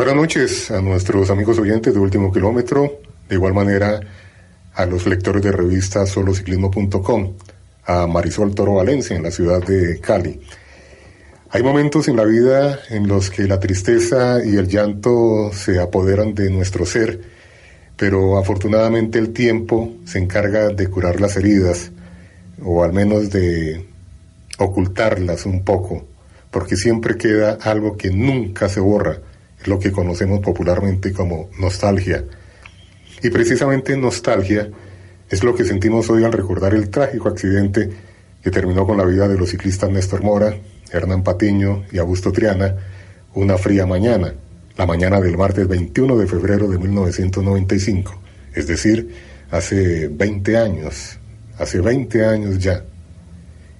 Buenas noches a nuestros amigos oyentes de Último Kilómetro, de igual manera a los lectores de revista solociclismo.com, a Marisol Toro Valencia en la ciudad de Cali. Hay momentos en la vida en los que la tristeza y el llanto se apoderan de nuestro ser, pero afortunadamente el tiempo se encarga de curar las heridas, o al menos de ocultarlas un poco, porque siempre queda algo que nunca se borra, es lo que conocemos popularmente como nostalgia. Y precisamente nostalgia es lo que sentimos hoy al recordar el trágico accidente que terminó con la vida de los ciclistas Néstor Mora, Hernán Patiño y Augusto Triana una fría mañana, la mañana del martes 21 de febrero de 1995, es decir, hace 20 años ya.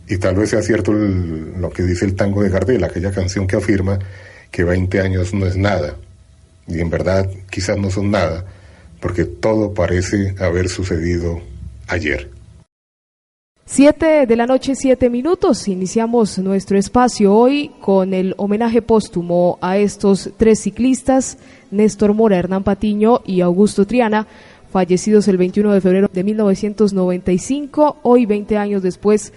Y tal vez sea cierto lo que dice el tango de Gardel, aquella canción que afirma que 20 años no es nada, y en verdad quizás no son nada, porque todo parece haber sucedido ayer. 7 de la noche, 7 minutos. Iniciamos nuestro espacio hoy con el homenaje póstumo a estos tres ciclistas, Néstor Mora, Hernán Patiño y Augusto Triana, fallecidos el 21 de febrero de 1995. Hoy, 20 años después,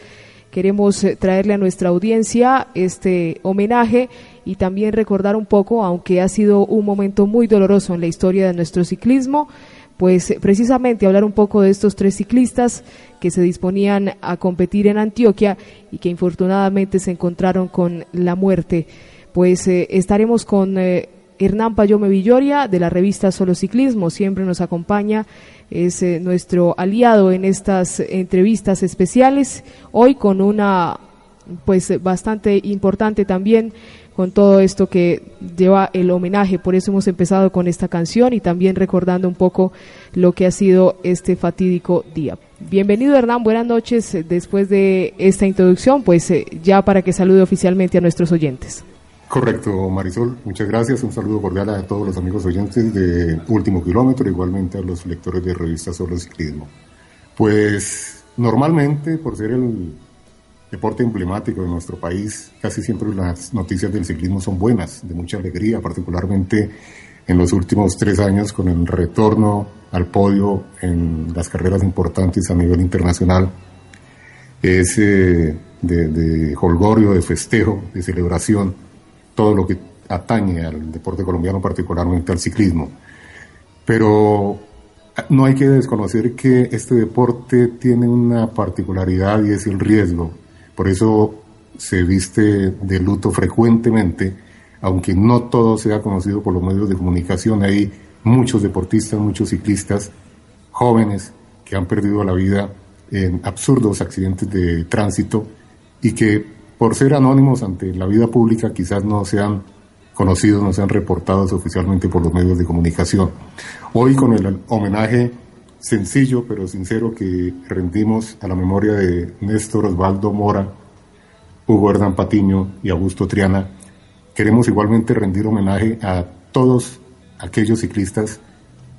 queremos traerle a nuestra audiencia este homenaje y también recordar un poco, aunque ha sido un momento muy doloroso en la historia de nuestro ciclismo, pues precisamente hablar un poco de estos tres ciclistas que se disponían a competir en Antioquia y que infortunadamente se encontraron con la muerte. Pues estaremos con Hernán Payome Villoria de la revista Solo Ciclismo, siempre nos acompaña, es nuestro aliado en estas entrevistas especiales, hoy con una pues bastante importante también, con todo esto que lleva el homenaje. Por eso hemos empezado con esta canción y también recordando un poco lo que ha sido este fatídico día. Bienvenido, Hernán, buenas noches. Después de esta introducción, pues ya para que salude oficialmente a nuestros oyentes. Correcto, Marisol, muchas gracias. Un saludo cordial a todos los amigos oyentes de Último Kilómetro, igualmente a los lectores de revista Solo Ciclismo. Pues normalmente, por ser el deporte emblemático de nuestro país, casi siempre las noticias del ciclismo son buenas, de mucha alegría, particularmente en los últimos 3 años con el retorno al podio en las carreras importantes a nivel internacional. Es de jolgorio, de festejo, de celebración, todo lo que atañe al deporte colombiano, particularmente al ciclismo. Pero no hay que desconocer que este deporte tiene una particularidad y es el riesgo. Por eso se viste de luto frecuentemente, aunque no todo sea conocido por los medios de comunicación. Hay muchos deportistas, muchos ciclistas jóvenes que han perdido la vida en absurdos accidentes de tránsito y que por ser anónimos ante la vida pública quizás no sean conocidos, no sean reportados oficialmente por los medios de comunicación. Hoy con el homenaje sencillo pero sincero que rendimos a la memoria de Néstor Osvaldo Mora, Hugo Hernán Patiño y Augusto Triana, queremos igualmente rendir homenaje a todos aquellos ciclistas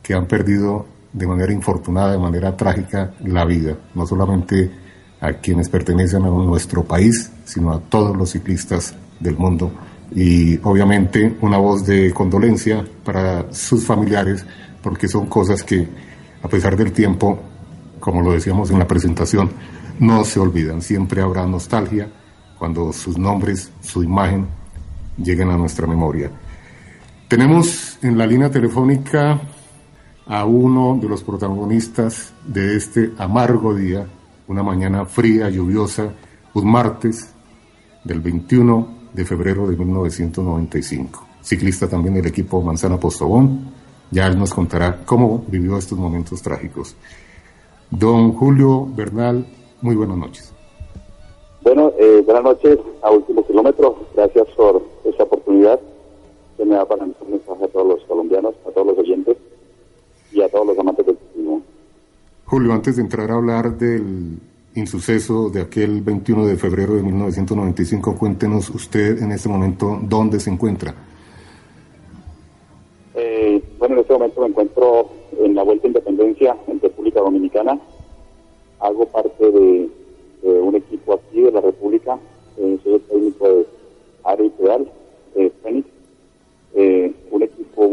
que han perdido de manera infortunada, de manera trágica, la vida, no solamente a quienes pertenecen a nuestro país, sino a todos los ciclistas del mundo. Y obviamente una voz de condolencia para sus familiares, porque son cosas que, a pesar del tiempo, como lo decíamos en la presentación, no se olvidan. Siempre habrá nostalgia cuando sus nombres, su imagen, lleguen a nuestra memoria. Tenemos en la línea telefónica a uno de los protagonistas de este amargo día, una mañana fría, lluviosa, un martes del 21 de febrero de 1995. Ciclista también del equipo Manzana Postobón. Ya él nos contará cómo vivió estos momentos trágicos. Don Julio Bernal, muy buenas noches. Bueno, buenas noches a Último Kilómetro. Gracias por esta oportunidad que me da para enviar un mensaje a todos los colombianos, a todos los oyentes y a todos los amantes del ciclismo. Julio, antes de entrar a hablar del insuceso de aquel 21 de febrero de 1995, cuéntenos usted en este momento dónde se encuentra. Bueno, en este momento me encuentro en la Vuelta a Independencia en República Dominicana. Hago parte de un equipo aquí de la República. Soy el técnico de Área Ideal, Fénix. Un equipo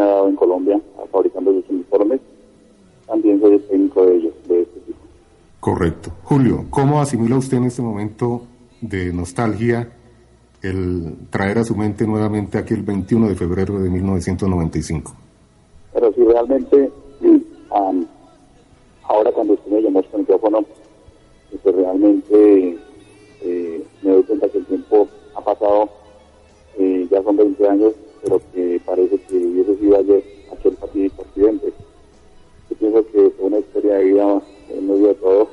dado en Colombia fabricando sus uniformes. También soy el técnico de ellos, de este equipo. Correcto. Julio, ¿cómo asimila usted en este momento de nostalgia el traer a su mente nuevamente aquel 21 de febrero de 1995? Pero si realmente, ahora cuando usted me llamó con el micrófono, pues realmente me doy cuenta que el tiempo ha pasado, ya son 20 años, pero que parece que hubiese sido ayer aquel fatídico accidente. Yo pienso que fue una historia de vida en medio de todo,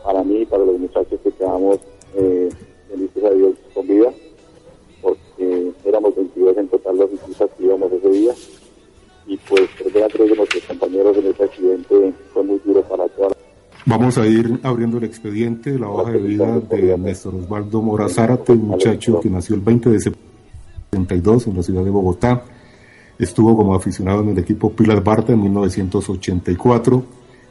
para mí y para los muchachos que quedamos, benditos a Dios, con vida, porque éramos 22 en total los ciclistas que íbamos ese día, y pues perder a 3 de nuestros compañeros en este accidente fue muy duro para todas. Vamos a ir abriendo el expediente, la hoja de vida de Néstor Osvaldo Mora Zárate, un muchacho que nació el 20 de septiembre de 1972 en la ciudad de Bogotá. Estuvo como aficionado en el equipo Pilas Barta en 1984,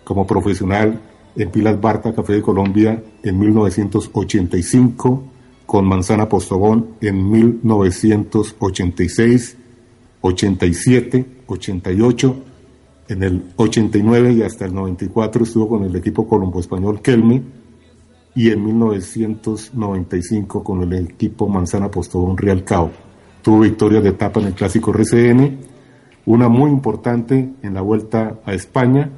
como profesional en Pilas Barta Café de Colombia en 1985, con Manzana Postobón en 1986, 87, 88, en el 89 y hasta el 94 estuvo con el equipo Colombo Español Kelme, y en 1995 con el equipo Manzana Postobón Real Cao. Tuvo victorias de etapa en el Clásico RCN, una muy importante en la Vuelta a España,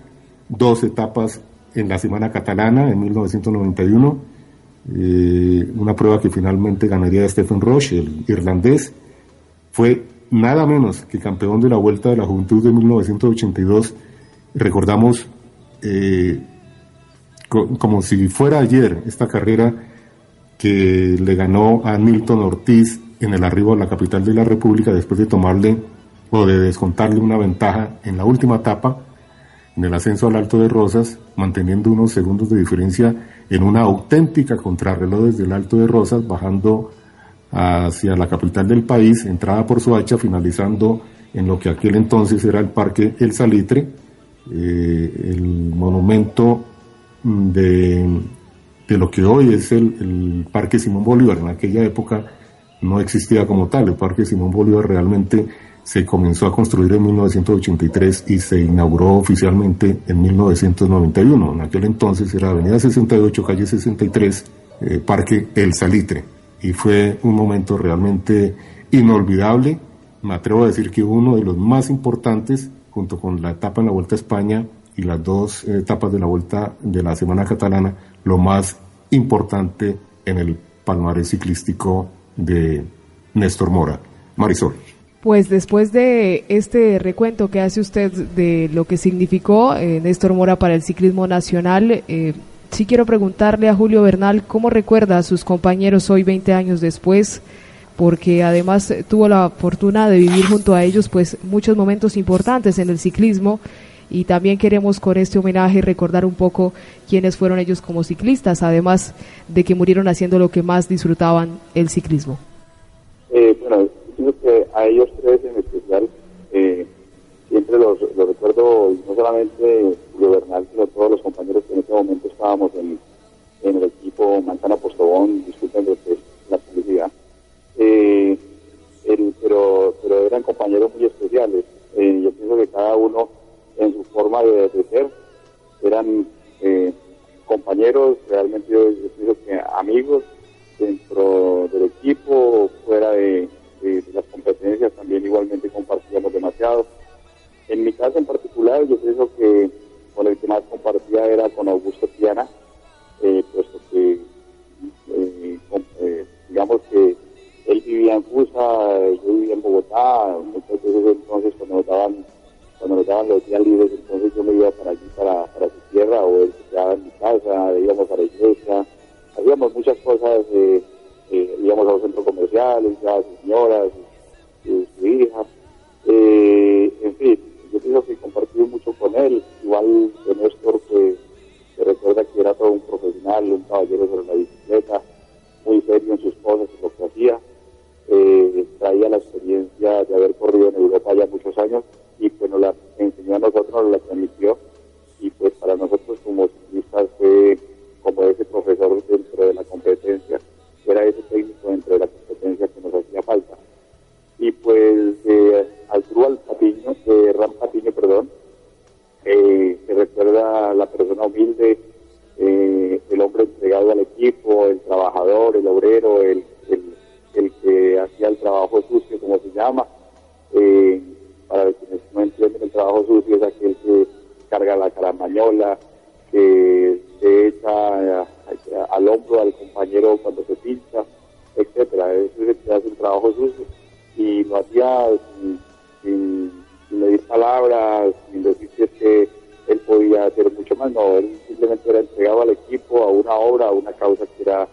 2 etapas en la Semana Catalana en 1991, una prueba que finalmente ganaría Stephen Roche, el irlandés. Fue nada menos que campeón de la Vuelta de la Juventud de 1982. Recordamos como si fuera ayer esta carrera que le ganó a Nilton Ortiz en el arribo a la capital de la República, después de tomarle o de descontarle una ventaja en la última etapa, en el ascenso al Alto de Rosas, manteniendo unos segundos de diferencia en una auténtica contrarreloj desde el Alto de Rosas, bajando hacia la capital del país, entrada por Soacha, finalizando en lo que aquel entonces era el Parque El Salitre, el monumento de lo que hoy es el Parque Simón Bolívar. En aquella época no existía como tal. El Parque Simón Bolívar realmente se comenzó a construir en 1983 y se inauguró oficialmente en 1991. En aquel entonces era Avenida 68, calle 63, Parque El Salitre. Y fue un momento realmente inolvidable. Me atrevo a decir que uno de los más importantes, junto con la etapa en la Vuelta a España y las 2 etapas de la Vuelta de la Semana Catalana, lo más importante en el palmarés ciclístico de Néstor Mora. Marisol. Pues después de este recuento que hace usted de lo que significó Néstor Mora para el ciclismo nacional, sí quiero preguntarle a Julio Bernal cómo recuerda a sus compañeros hoy 20 años después, porque además tuvo la fortuna de vivir junto a ellos pues muchos momentos importantes en el ciclismo, y también queremos con este homenaje recordar un poco quiénes fueron ellos como ciclistas, además de que murieron haciendo lo que más disfrutaban, el ciclismo. Bueno, digo que a ellos 3 en especial siempre los recuerdo, no solamente Julio Bernal, sino todos los compañeros que en ese momento estábamos en el equipo Manzana Postobón, disculpen lo que es la publicidad, pero eran compañeros muy especiales. Yo pienso que cada uno en su forma de ser eran compañeros, realmente yo pienso que amigos dentro del equipo, fuera de las competencias también igualmente compartíamos demasiado. En mi caso en particular, yo pienso que con el que más compartía era con Augusto Tiana, puesto que digamos que él vivía en Fusa, yo vivía en Bogotá. Muchas veces entonces cuando nos daban los días libres, entonces yo me iba para allí, para su tierra, o él se quedaba en mi casa, íbamos a la iglesia, hacíamos muchas cosas, íbamos a los centros comerciales, ya a sus señoras, su hija, en fin, yo pienso que compartí mucho con él. Igual de Néstor, que recuerda que era todo un profesional, un caballero sobre la bicicleta, muy serio en sus cosas, en lo que hacía. Traía la experiencia de haber corrido en Europa ya muchos años, y pues nos la enseñó a nosotros, nos la transmitió, y pues para nosotros como ciclistas fue como ese profesor dentro de la competencia, era ese técnico dentro de la competencia que nos hacía falta. Y pues Arturo Patiño, humilde, el hombre entregado al equipo, el trabajador, el obrero, el que hacía el trabajo sucio, como se llama. Para quienes no entienden, el trabajo sucio es aquel que carga la caramañola, que se echa al hombro al compañero cuando se pincha, etcétera. Ese es el que hace el trabajo sucio y lo hacía sin medir palabras, sin decir que él podía hacer mucho más. No, él simplemente era entregado al equipo, a una obra, a una causa que era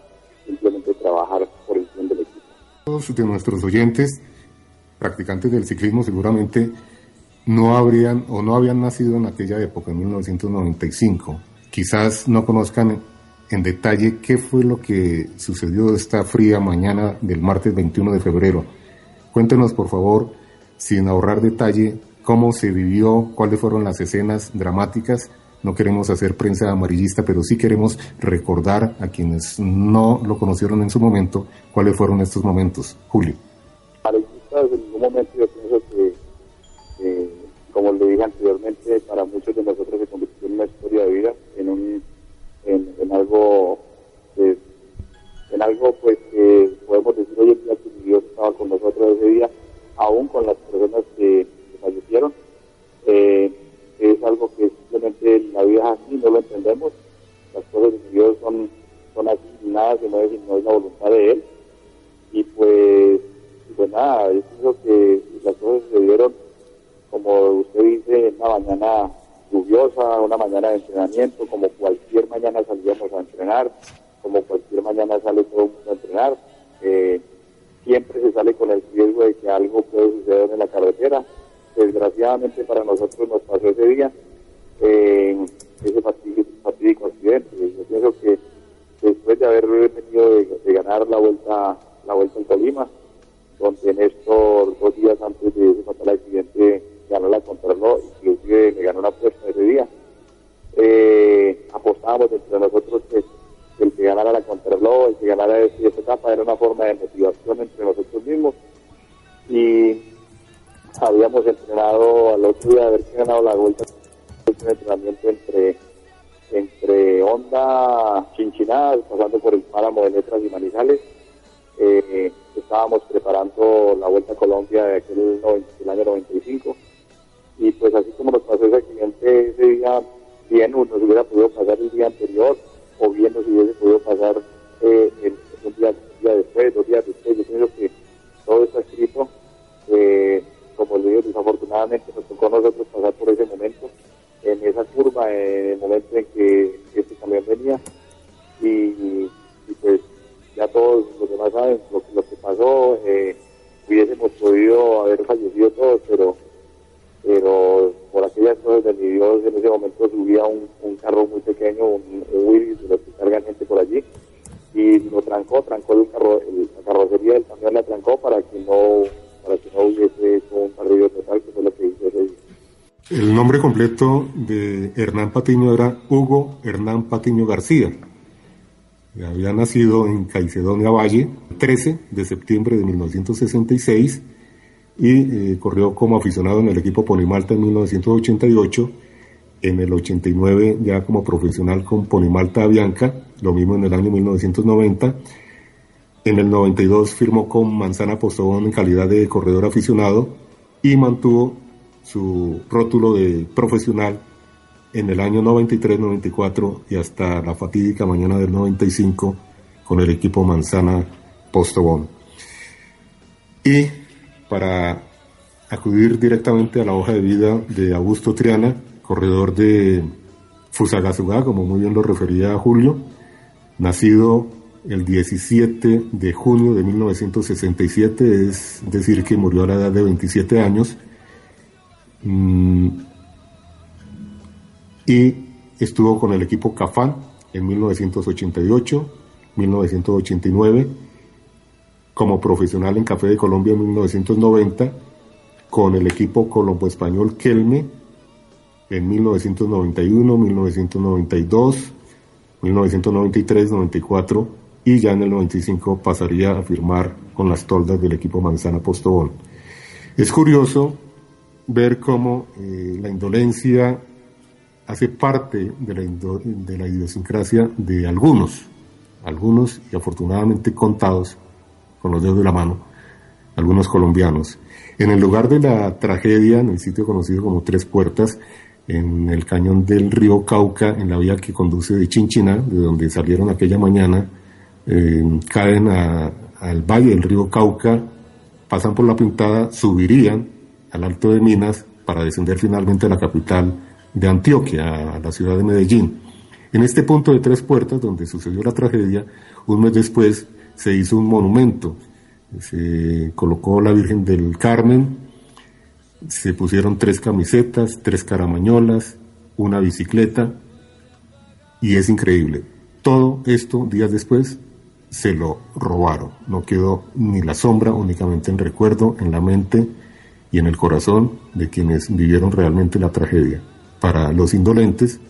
simplemente trabajar por el bien del equipo. Todos de nuestros oyentes, practicantes del ciclismo, seguramente no habían nacido en aquella época, en 1995. Quizás no conozcan en detalle qué fue lo que sucedió esta fría mañana del martes 21 de febrero. Cuéntenos, por favor, sin ahorrar detalle, cómo se vivió, cuáles fueron las escenas dramáticas. No queremos hacer prensa amarillista, pero sí queremos recordar a quienes no lo conocieron en su momento, cuáles fueron estos momentos. Julio. Amarillistas, en ningún momento yo pienso que, como le dije anteriormente, para muchos de nosotros se convirtió en una historia de vida, en algo pues que podemos decir hoy en día que Dios estaba con nosotros ese día, aún con las personas que fallecieron. Es algo que simplemente la vida es así, no lo entendemos. Las cosas de Dios son así, nada que no es la voluntad de Él. Y pues nada, yo pienso que las cosas se dieron, como usted dice, en una mañana lluviosa, una mañana de entrenamiento, como cualquier mañana salíamos a entrenar, como cualquier mañana sale todo el mundo a entrenar. Siempre se sale con el riesgo de que algo puede suceder en la carretera. Desgraciadamente para nosotros nos pasó ese día, ese fatídico accidente. Yo pienso que después de haber venido de ganar la vuelta en Tolima, donde Néstor 2 días antes de ese fatal accidente ganó la contrarreloj, inclusive me ganó una apuesta ese día. Apostábamos entre nosotros que el que ganara la contrarreloj, el que ganara esta etapa, era una forma de motivación entre nosotros mismos. Y habíamos entrenado al otro día de haber ganado la vuelta, un entrenamiento entre Honda, Chinchinadas, pasando por el páramo de Letras y Manizales. Estábamos preparando la Vuelta a Colombia de del año 95, y pues así como nos pasó ese accidente ese día, bien nos hubiera podido pasar el día anterior, o bien nos hubiese podido pasar un día después, 2 días después. Yo pienso que todo está escrito. Como le digo, desafortunadamente nos tocó a nosotros pasar por ese momento, en esa curva, en el momento en que este camión venía, y pues ya todos los demás saben lo que pasó. Hubiésemos podido haber fallecido todos, pero por aquellas cosas de mi Dios, en ese momento subía un carro muy pequeño, un Willys de los que cargan gente por allí, y lo trancó la carrocería del camión la trancó para que no hubiese hecho un barrido total, que fue lo que hizo ese día. El nombre completo de Hernán Patiño era Hugo Hernán Patiño García. Había nacido en Caicedonia Valle, el 13 de septiembre de 1966, y corrió como aficionado en el equipo Ponimalta en 1988, en el 89 ya como profesional con Ponimalta Avianca, lo mismo en el año 1990. En el 92 firmó con Manzana Postobón en calidad de corredor aficionado y mantuvo su rótulo de profesional en el año 93, 94 y hasta la fatídica mañana del 95 con el equipo Manzana Postobón. Y para acudir directamente a la hoja de vida de Augusto Triana, corredor de Fusagasugá, como muy bien lo refería Julio, nacido el 17 de junio de 1967, es decir, que murió a la edad de 27 años, y estuvo con el equipo Cafán en 1988, 1989, como profesional en Café de Colombia en 1990, con el equipo Colombo Español Kelme en 1991, 1992, 1993, 94, y ya en el 95 pasaría a firmar con las toldas del equipo Manzana Postobón. Es curioso ver cómo la indolencia hace parte de la idiosincrasia de algunos y afortunadamente contados con los dedos de la mano, algunos colombianos. En el lugar de la tragedia, en el sitio conocido como Tres Puertas, en el cañón del río Cauca, en la vía que conduce de Chinchiná, de donde salieron aquella mañana, caen al valle del río Cauca, pasan por la Pintada, subirían al Alto de Minas para descender finalmente a la capital de Antioquia, a la ciudad de Medellín. En este punto de Tres Puertas, donde sucedió la tragedia, un mes después se hizo un monumento. Se colocó la Virgen del Carmen, se pusieron 3 camisetas, 3 caramañolas, una bicicleta, y es increíble. Todo esto, días después, se lo robaron. No quedó ni la sombra, únicamente en recuerdo, en la mente y en el corazón de quienes vivieron realmente la tragedia. Para los indolentes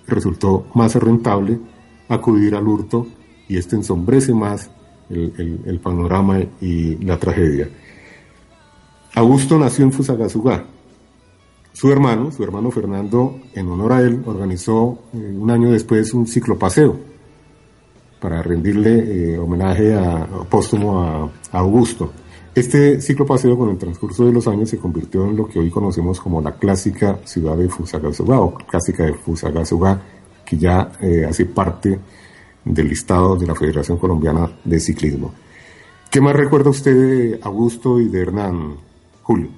resultó más rentable acudir al hurto, y esto ensombrece más el panorama y la tragedia. Augusto nació en Fusagasugá. Su hermano Fernando, en honor a él, organizó un año después un ciclopaseo para rendirle homenaje póstumo a Augusto. Este ciclopaseo, con el transcurso de los años, se convirtió en lo que hoy conocemos como la clásica ciudad de Fusagasugá, o clásica de Fusagasugá, que ya hace parte del listado de la Federación Colombiana de Ciclismo. ¿Qué más recuerda usted de Augusto y de Hernán, Julio?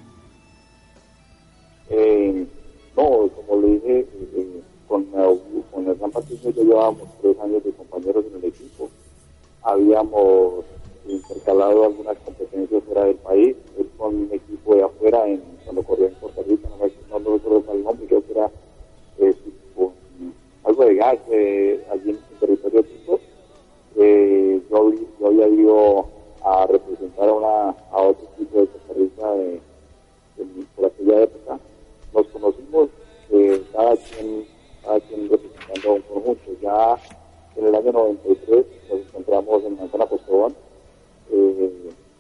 No, como le dije, con Hernán Patiño ya llevábamos 3 años de compañeros en el equipo. Habíamos intercalado algunas competencias fuera del país. Él con un equipo de afuera, cuando corría en Costa Rica, no recuerdo el nombre, creo que era algo de gas allí en territorio tico. Yo había ido a representar a otro equipo de Costa Rica por aquella época. Nos conocimos, cada quien representando a un conjunto. Ya en el año 93 nos encontramos en Manzana Postobón.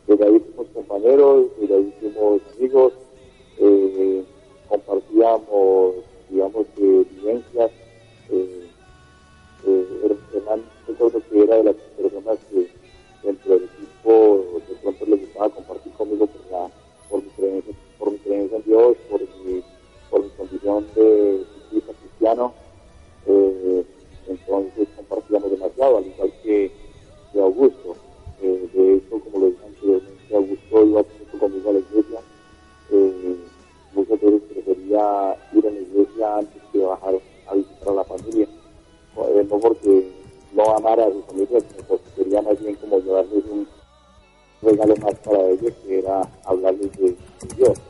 Desde ahí fuimos compañeros, desde ahí fuimos amigos, compartíamos, digamos, vivencias. Hernán, recuerdo que era de las personas que dentro del equipo de pronto le gustaba compartir conmigo por mi creencia en Dios, por mi condición de ciclista cristiano. Entonces compartíamos demasiado, al igual que Augusto. De hecho, como lo dije anteriormente, Augusto iba mucho conmigo a la iglesia. Muchas veces prefería ir a la iglesia antes que bajar a visitar a la familia. No porque no amara a su familia, sino porque quería más bien como llevarles un regalo más para ellos, que era hablarles de Dios.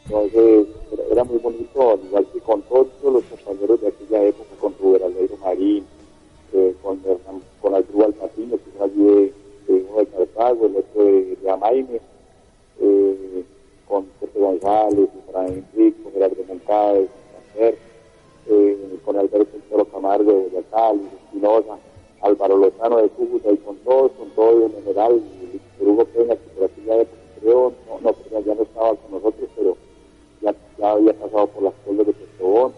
Entonces era muy bonito, al igual que con todos los compañeros de aquella época, con Rubén Albeiro Marín, con Arturo Patiño, que era allí uno de Cartago, el otro de Amaime, con Pepe González, Efraín Rico, Gerardo Moncada, con Alberto Toro Camargo de Boyacá, Luis Espinosa, Álvaro Lozano de Cúcuta, y con todos en general, Hugo Peña, que por aquella época creo, ya no estaba con nosotros, pero ya había pasado por las calles de Postobón,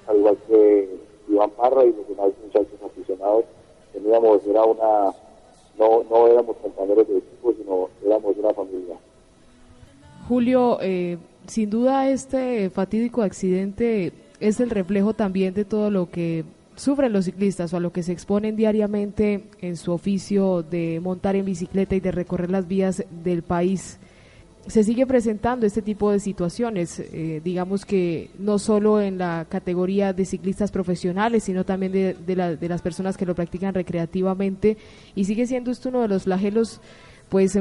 al igual que Iván Parra y los demás muchachos aficionados. No éramos compañeros de equipo, sino éramos una familia. Julio, sin duda este fatídico accidente es el reflejo también de todo lo que sufren los ciclistas o a lo que se exponen diariamente en su oficio de montar en bicicleta y de recorrer las vías del país. Se sigue presentando este tipo de situaciones, digamos que no solo en la categoría de ciclistas profesionales, sino también de las personas que lo practican recreativamente, y sigue siendo esto uno de los flagelos pues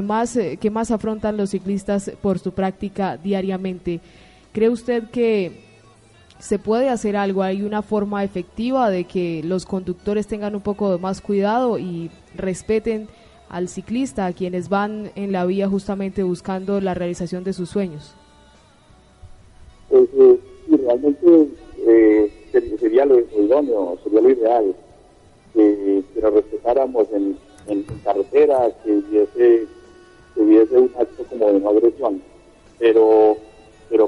que más afrontan los ciclistas por su práctica diariamente. ¿Cree usted que se puede hacer algo? ¿Hay una forma efectiva de que los conductores tengan un poco más cuidado y respeten al ciclista, a quienes van en la vía justamente buscando la realización de sus sueños? Pues realmente sería lo idóneo, sería lo ideal, que nos respetáramos en carretera, que hubiese un acto como de no agresión, pero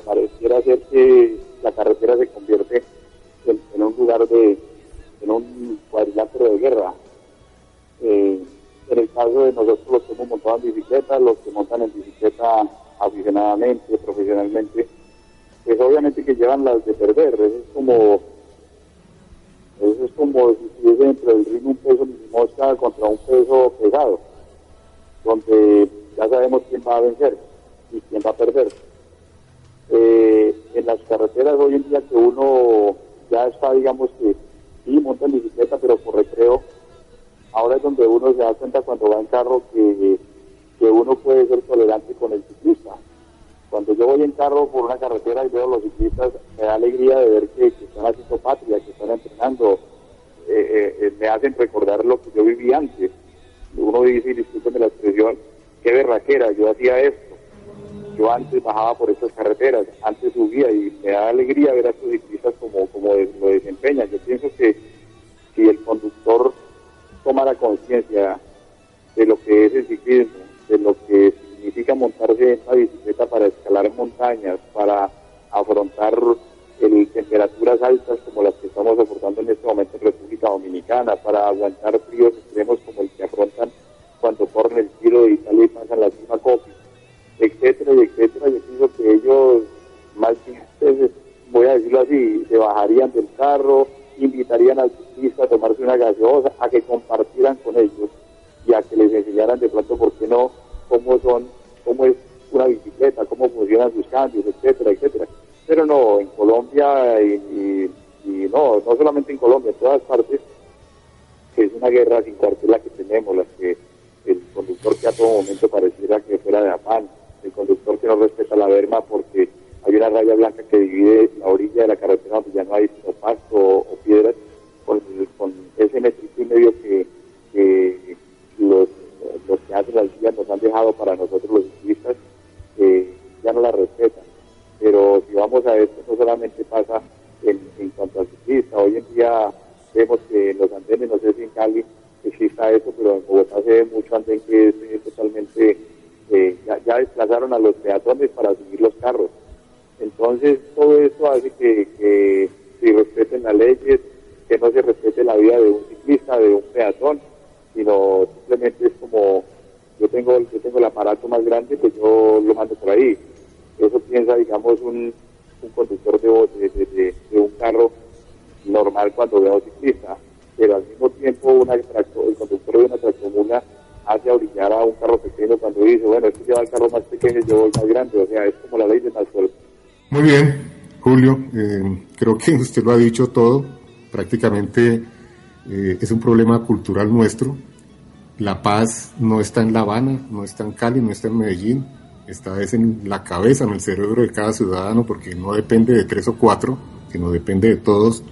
pareciera ser que la carretera se convierte dicen que llevan las de perder. Eso es como si estuviese dentro del ring un peso mosca contra un peso pesado, donde ya sabemos quién va a vencer y quién va a perder. En las carreteras hoy en día que uno ya está, digamos que sí, monta en bicicleta, pero por recreo, ahora es donde uno se da cuenta cuando va en carro que uno puede ser tolerante con el ciclista. Cuando yo voy en carro por una carretera y veo a los ciclistas, me da alegría de ver que están haciendo patria, que están entrenando, me hacen recordar lo que yo viví antes. Uno dice, y discúlpeme la expresión, qué berraquera, yo hacía esto. Yo antes bajaba por estas carreteras, antes subía, y me da alegría ver a estos ciclistas como lo desempeñan. Yo pienso que si el conductor tomara conciencia de lo que es el ciclismo, de lo que significa montarse en una bicicleta para escalar montañas, para afrontar temperaturas altas como las que estamos soportando en este momento en República Dominicana, para aguantar fríos extremos como el que afrontan cuando corren el Giro de Italia y pasan la cima Coppi, etcétera, y etcétera. Yo pienso que ellos, más bien, voy a decirlo así, se bajarían del carro, invitarían al ciclista a tomarse una gaseosa, a que compartieran con ellos y a que les enseñaran de pronto, ¿por qué no?, cómo es una bicicleta, cómo funcionan sus cambios, etcétera, etcétera. Pero no, en Colombia y no solamente en Colombia, en todas partes, es una guerra sin cuartel la que tenemos, la que el conductor que a todo momento pareciera que fuera de afán, el conductor que no respeta la berma porque hay una raya blanca que divide la orilla de la carretera donde ya no hay sino pasto o piedras, con ese metrito y medio que los que hacen las vías nos han dejado para nosotros los ciclistas, ya no la respetan. Pero si vamos a esto, no solamente pasa en cuanto al ciclista. Hoy en día vemos que en los andenes, no sé si en Cali exista eso, pero en Bogotá se ve mucho andén que es totalmente, ya desplazaron a los peatones para subir los carros. Entonces todo esto hace que se respeten las leyes, que no se respete la vida de un ciclista, de un peatón, sino simplemente es como, yo tengo el aparato más grande, pues yo lo mando por ahí. Eso piensa, digamos, un conductor de un carro normal cuando ve a un ciclista, pero al mismo tiempo el conductor de una tractomula hace orillar a un carro pequeño cuando dice, bueno, este lleva el carro más pequeño y yo voy más grande. O sea, es como la ley de Maxwell. Muy bien, Julio, creo que usted lo ha dicho todo. Prácticamente es un problema cultural nuestro. La paz no está en La Habana, no está en Cali, no está en Medellín, está en la cabeza, en el cerebro de cada ciudadano, porque no depende de 3 o 4, sino depende de todos.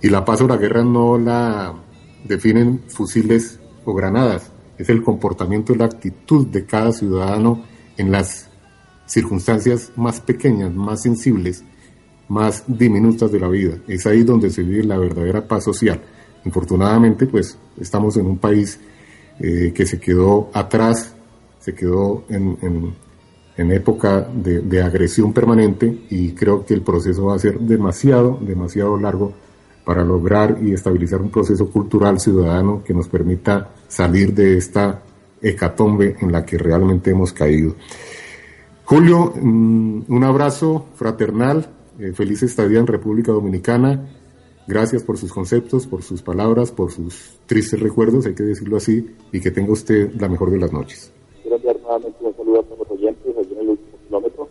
Y la paz o la guerra no la definen fusiles o granadas, es el comportamiento y la actitud de cada ciudadano en las circunstancias más pequeñas, más sensibles, más diminutas de la vida. Es ahí donde se vive la verdadera paz social. Infortunadamente, pues, estamos en un país que se quedó atrás, se quedó en época de agresión permanente, y creo que el proceso va a ser demasiado largo para lograr y estabilizar un proceso cultural ciudadano que nos permita salir de esta hecatombe en la que realmente hemos caído. Julio, un abrazo fraternal, feliz estadía en República Dominicana. Gracias por sus conceptos, por sus palabras, por sus tristes recuerdos, hay que decirlo así, y que tenga usted la mejor de las noches. Quiero enviar nuevamente un saludo a todos los oyentes allí en el último kilómetro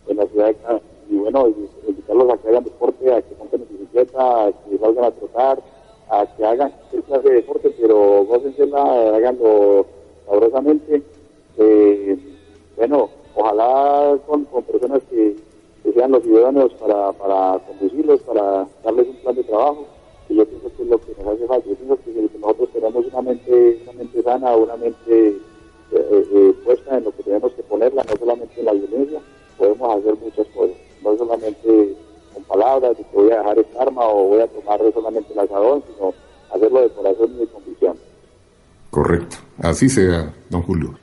en la ciudad de Cali, y bueno, invitarlos a que hagan deporte, a que monten en bicicleta, a que salgan a trotar, a que hagan cualquier clase de deporte, pero gócensela, háganlo sabrosamente. Bueno, ojalá con personas que sean los idóneos para conducirlos, para darles un plan de trabajo, que yo pienso que es lo que nos hace falta. Yo pienso que si nosotros tenemos una mente sana, una mente puesta en lo que tenemos que ponerla, no solamente en la violencia, podemos hacer muchas cosas, no solamente con palabras de que voy a dejar esta arma o voy a tomar solamente el asadón, sino hacerlo de corazón y de convicción. Correcto, así sea, don Julio.